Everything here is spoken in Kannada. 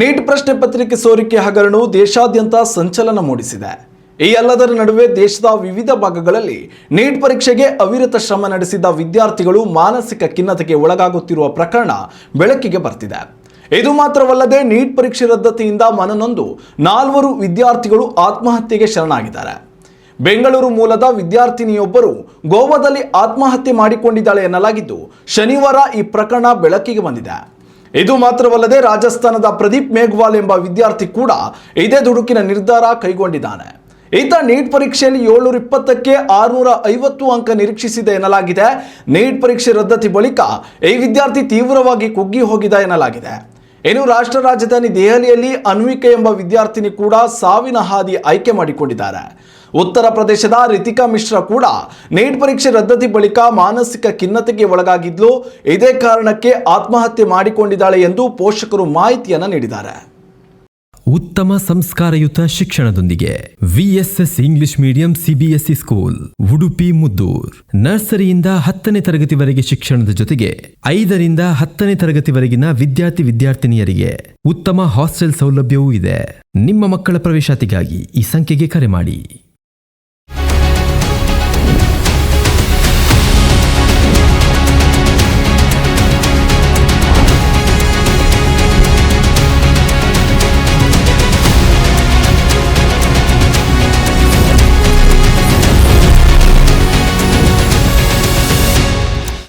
ನೀಟ್ ಪ್ರಶ್ನೆ ಪತ್ರಿಕೆ ಸೋರಿಕೆ ಹಗರಣವು ದೇಶಾದ್ಯಂತ ಸಂಚಲನ ಮೂಡಿಸಿದೆ. ಈ ಎಲ್ಲದರ ನಡುವೆ ದೇಶದ ವಿವಿಧ ಭಾಗಗಳಲ್ಲಿ ನೀಟ್ ಪರೀಕ್ಷೆಗೆ ಅವಿರತ ಶ್ರಮ ನಡೆಸಿದ ವಿದ್ಯಾರ್ಥಿಗಳು ಮಾನಸಿಕ ಖಿನ್ನತೆಗೆ ಒಳಗಾಗುತ್ತಿರುವ ಪ್ರಕರಣ ಬೆಳಕಿಗೆ ಬರ್ತಿದೆ. ಇದು ಮಾತ್ರವಲ್ಲದೆ ನೀಟ್ ಪರೀಕ್ಷೆ ರದ್ದತಿಯಿಂದ ಮನನೊಂದು 4 ವಿದ್ಯಾರ್ಥಿಗಳು ಆತ್ಮಹತ್ಯೆಗೆ ಶರಣಾಗಿದ್ದಾರೆ. ಬೆಂಗಳೂರು ಮೂಲದ ವಿದ್ಯಾರ್ಥಿನಿಯೊಬ್ಬರು ಗೋವಾದಲ್ಲಿ ಆತ್ಮಹತ್ಯೆ ಮಾಡಿಕೊಂಡಿದ್ದಾಳೆ ಎನ್ನಲಾಗಿದ್ದು, ಶನಿವಾರ ಈ ಪ್ರಕರಣ ಬೆಳಕಿಗೆ ಬಂದಿದೆ. ಇದು ಮಾತ್ರವಲ್ಲದೆ ರಾಜಸ್ಥಾನದ ಪ್ರದೀಪ್ ಮೇಘವಾಲ್ ಎಂಬ ವಿದ್ಯಾರ್ಥಿ ಕೂಡ ಇದೇ ದುಡುಕಿನ ನಿರ್ಧಾರ ಕೈಗೊಂಡಿದ್ದಾನೆ. ಈತ ನೀಟ್ ಪರೀಕ್ಷೆಯಲ್ಲಿ 720ಕ್ಕೆ 650 ಅಂಕ ನಿರೀಕ್ಷಿಸಿದೆ ಎನ್ನಲಾಗಿದೆ. ನೀಟ್ ಪರೀಕ್ಷೆ ರದ್ದತಿ ಬಳಿಕ ಈ ವಿದ್ಯಾರ್ಥಿ ತೀವ್ರವಾಗಿ ಕುಗ್ಗಿ ಹೋಗಿದೆ ಎನ್ನಲಾಗಿದೆ. ಇನ್ನು ರಾಷ್ಟ್ರ ರಾಜಧಾನಿ ದೆಹಲಿಯಲ್ಲಿ ಅನ್ವಿಕೆ ಎಂಬ ವಿದ್ಯಾರ್ಥಿನಿ ಕೂಡ ಸಾವಿನ ಹಾದಿ ಆಯ್ಕೆ ಮಾಡಿಕೊಂಡಿದ್ದಾರೆ. ಉತ್ತರ ಪ್ರದೇಶದ ರಿತಿಕಾ ಮಿಶ್ರಾ ಕೂಡ ನೀಟ್ ಪರೀಕ್ಷೆ ರದ್ದತಿ ಬಳಿಕ ಮಾನಸಿಕ ಖಿನ್ನತೆಗೆ ಒಳಗಾಗಿದ್ಲು. ಇದೇ ಕಾರಣಕ್ಕೆ ಆತ್ಮಹತ್ಯೆ ಮಾಡಿಕೊಂಡಿದ್ದಾಳೆ ಎಂದು ಪೋಷಕರು ಮಾಹಿತಿಯನ್ನು ನೀಡಿದ್ದಾರೆ. ಉತ್ತಮ ಸಂಸ್ಕಾರಯುತ ಶಿಕ್ಷಣದೊಂದಿಗೆ VSS English medium CBSE school Udupi Muddur. ನರ್ಸರಿಯಿಂದ 10ನೇ ತರಗತಿವರೆಗೆ ಶಿಕ್ಷಣದ ಜೊತೆಗೆ 5ರಿಂದ 10ನೇ ತರಗತಿವರೆಗಿನ ವಿದ್ಯಾರ್ಥಿನಿಯರಿಗೆ ಉತ್ತಮ ಹಾಸ್ಟೆಲ್ ಸೌಲಭ್ಯವೂ ಇದೆ. ನಿಮ್ಮ ಮಕ್ಕಳ ಪ್ರವೇಶಾತಿಗಾಗಿ ಈ ಸಂಖ್ಯೆಗೆ ಕರೆ ಮಾಡಿ.